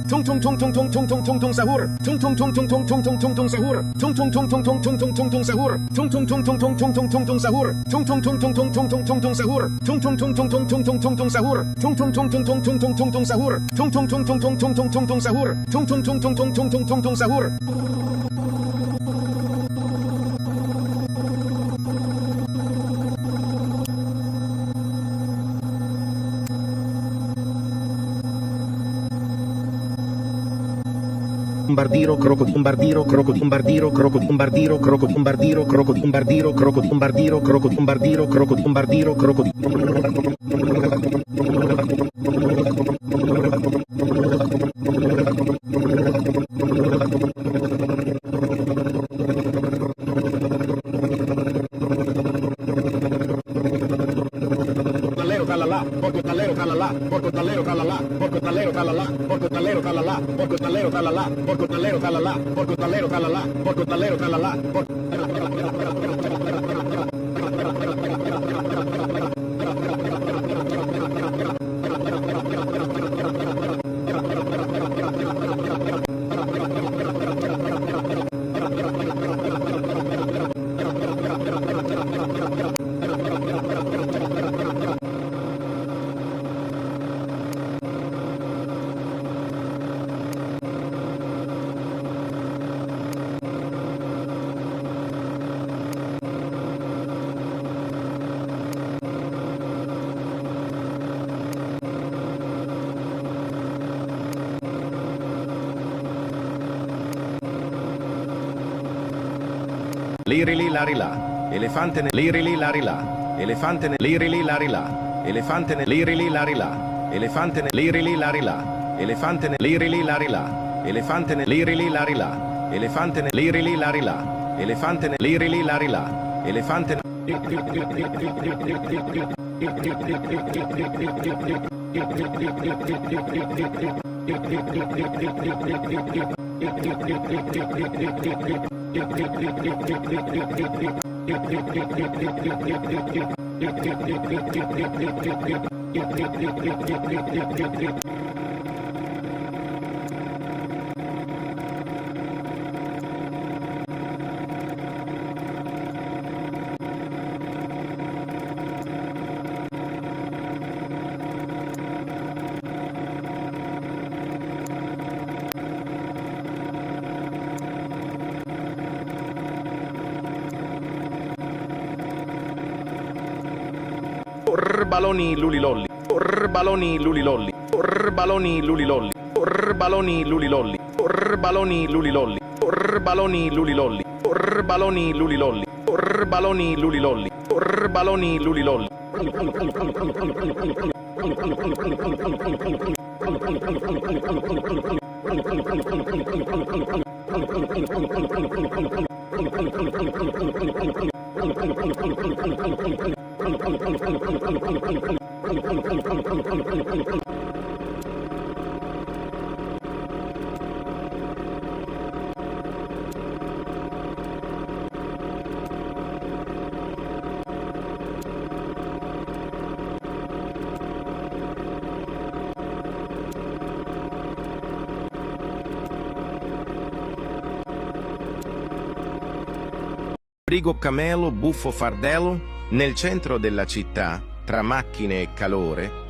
Tung tung tung tung tung tung tung tung tung sahur. Tung tung tung tung tung tung tung tung tung sahur. Tung tung tung tung tung tung tung tung tung sahur. Tung tung tung tung tung tung tung tung tung sahur. Tung tung tung tung tung tung tung tung tung sahur. Tung tung tung tung tung tung tung tung tung sahur. Tung tung tung tung tung tung tung tung tung sahur. Tung tung tung tung tung tung tung tung tung sahur. Tung tung tung tung tung tung tung tung tung sahur. Bombardiro crocodilo, bombardiro crocodilo, bombardiro crocodilo, bombardiro crocodilo, bombardiro crocodilo, bombardiro crocodilo, bombardiro crocodilo, bombardiro crocodilo, bombardiro crocodilo. Porco tallero callalà, porco tallero callalà, porco tallero callalà, porco tallero callalà, porco tallero callalà, porco tallero callalà, porco tallero callalà, porco tallero callalà, Lirili larila, elefante ne lirili larila, elefante ne lirili larila, elefante ne lirili larila, elefante ne lirili larila, elefante ne lirili larila, elefante ne lirili larila, elefante ne lirili larila, elefante ne lirili larila, elefante baloni lulilolli, baloni lulilolli, baloni lulilolli, baloni lulilolli, baloni lulilolli, baloni lulilolli, baloni lulilolli, baloni lulilolli, baloni lulilolli. Frigo camelo, buffo fardello, nel centro della città, tra macchine e calore,